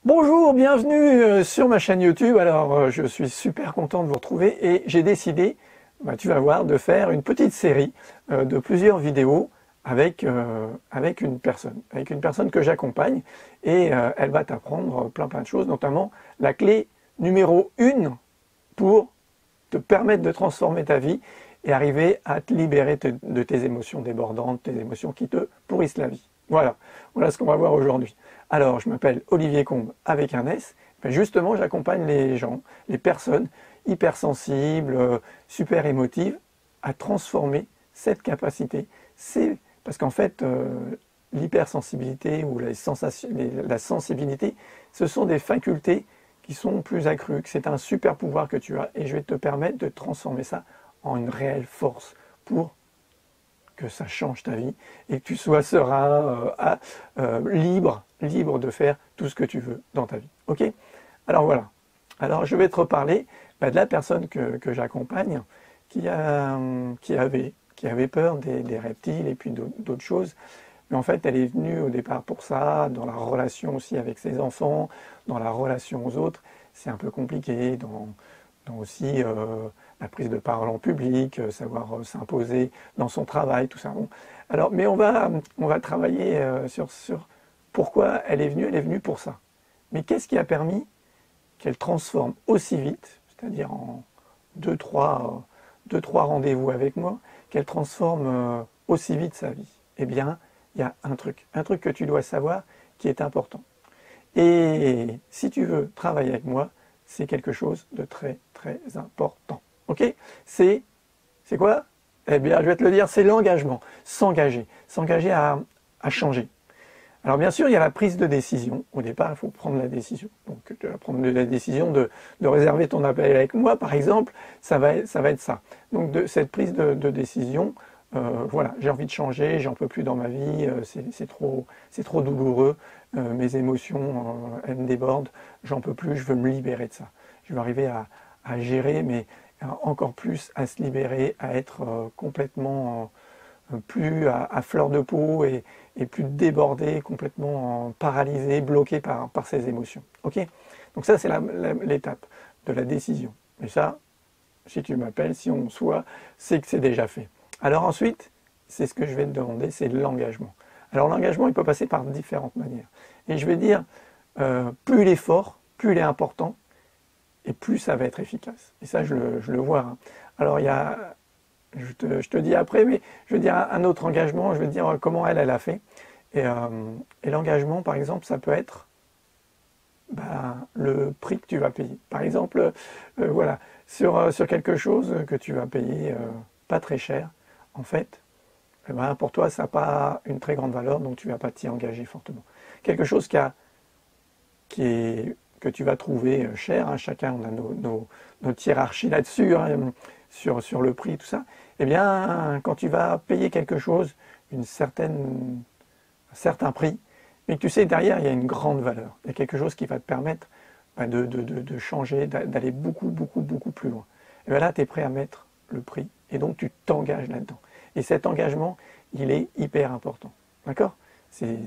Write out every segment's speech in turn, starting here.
Bonjour, bienvenue sur ma chaîne YouTube. Alors, je suis super content de vous retrouver et j'ai décidé, tu vas voir, de faire une petite série de plusieurs vidéos avec une personne que j'accompagne et elle va t'apprendre plein de choses, notamment la clé numéro 1 pour te permettre de transformer ta vie et arriver à te libérer de tes émotions débordantes, tes émotions qui te pourrissent la vie. Voilà ce qu'on va voir aujourd'hui. Alors, je m'appelle Olivier Combe avec un S. Ben justement, j'accompagne les gens, les personnes hypersensibles, super émotives, à transformer cette capacité. C'est parce qu'en fait, l'hypersensibilité ou la sensibilité, ce sont des facultés qui sont plus accrues, que c'est un super pouvoir que tu as, et je vais te permettre de transformer ça en une réelle force pour que ça change ta vie et que tu sois serein, libre de faire tout ce que tu veux dans ta vie. Ok? Alors voilà. Alors je vais te reparler de la personne que j'accompagne qui avait peur des reptiles et puis d'autres choses. Mais en fait, elle est venue au départ pour ça, dans la relation aussi avec ses enfants, dans la relation aux autres. C'est un peu compliqué, dans aussi la prise de parole en public, savoir s'imposer dans son travail, tout ça. Bon. Alors, mais on va travailler sur pourquoi elle est venue pour ça. Mais qu'est-ce qui a permis qu'elle transforme aussi vite, c'est-à-dire en deux, trois rendez-vous avec moi, qu'elle transforme aussi vite sa vie? Eh bien, il y a un truc que tu dois savoir qui est important. Et si tu veux travailler avec moi, c'est quelque chose de très très important. Ok? C'est quoi? Eh bien, je vais te le dire, c'est l'engagement. S'engager à changer. Alors bien sûr, il y a la prise de décision. Au départ, il faut prendre la décision. Donc tu vas prendre la décision de réserver ton appel avec moi, par exemple, ça va être ça. Donc de cette prise de décision, voilà, j'ai envie de changer, j'en peux plus dans ma vie, c'est trop douloureux, mes émotions, elles me débordent, j'en peux plus, je veux me libérer de ça. Je veux arriver à gérer, mais encore plus à se libérer, à être complètement plus à fleur de peau et plus débordé, complètement paralysé, bloqué par ses émotions. Ok? Donc ça, c'est l'étape de la décision. Et ça, si tu m'appelles, si on se voit, c'est que c'est déjà fait. Alors ensuite, c'est ce que je vais te demander, c'est l'engagement. Alors l'engagement, il peut passer par différentes manières. Et je vais dire, plus il est fort, plus il est important, et plus ça va être efficace. Et ça, je le vois. Hein. Alors il y a, je te dis après, mais je veux dire un autre engagement, je vais te dire comment elle a fait. Et l'engagement, par exemple, ça peut être le prix que tu vas payer. Par exemple, voilà, sur quelque chose que tu vas payer pas très cher, en fait, pour toi, ça n'a pas une très grande valeur, donc tu ne vas pas t'y engager fortement. Quelque chose que tu vas trouver cher, hein, chacun on a notre hiérarchie là-dessus, hein, sur le prix, tout ça, eh bien, quand tu vas payer quelque chose, un certain prix, mais que tu sais que derrière, il y a une grande valeur, il y a quelque chose qui va te permettre de changer, d'aller beaucoup plus loin. Et bien là, tu es prêt à mettre le prix, et donc tu t'engages là-dedans. Et cet engagement, il est hyper important. D'accord? C'est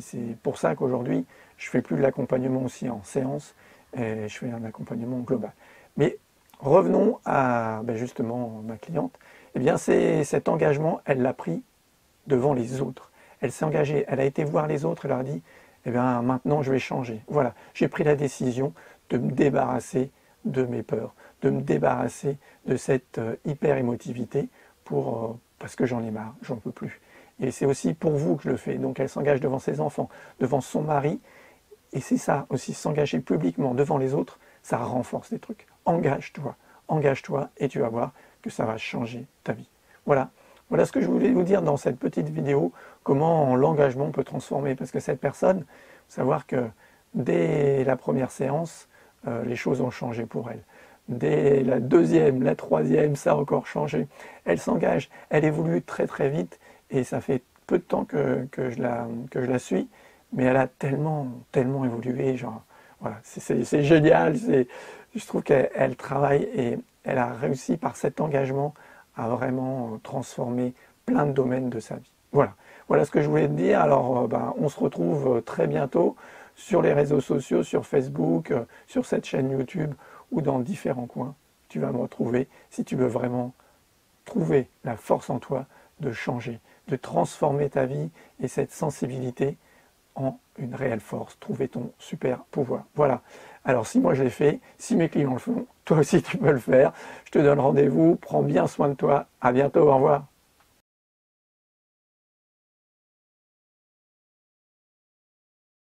pour ça qu'aujourd'hui, je ne fais plus de l'accompagnement aussi en séance, et je fais un accompagnement global. Mais revenons à justement ma cliente. Eh bien, cet engagement, elle l'a pris devant les autres. Elle s'est engagée, elle a été voir les autres, elle leur a dit, eh bien, maintenant je vais changer. Voilà, j'ai pris la décision de me débarrasser de mes peurs, de me débarrasser de cette hyper-émotivité parce que j'en ai marre, j'en peux plus. Et c'est aussi pour vous que je le fais. Donc elle s'engage devant ses enfants, devant son mari. Et c'est ça aussi, s'engager publiquement devant les autres, ça renforce des trucs. Engage-toi et tu vas voir que ça va changer ta vie. Voilà ce que je voulais vous dire dans cette petite vidéo, comment l'engagement peut transformer. Parce que cette personne, il faut savoir que dès la première séance, les choses ont changé pour elle. Dès la deuxième, la troisième, ça a encore changé. Elle s'engage, elle évolue très très vite et ça fait peu de temps que je la suis, mais elle a tellement évolué, genre, voilà, c'est génial, je trouve qu'elle travaille et elle a réussi par cet engagement à vraiment transformer plein de domaines de sa vie. Voilà ce que je voulais te dire. Alors, on se retrouve très bientôt sur les réseaux sociaux, sur Facebook, sur cette chaîne YouTube ou dans différents coins. Tu vas me retrouver si tu veux vraiment trouver la force en toi de changer, de transformer ta vie et cette sensibilité en une réelle force, trouver ton super pouvoir. Voilà. Alors si moi je l'ai fait, si mes clients le font, toi aussi tu peux le faire. Je te donne rendez-vous, prends bien soin de toi. À bientôt, au revoir.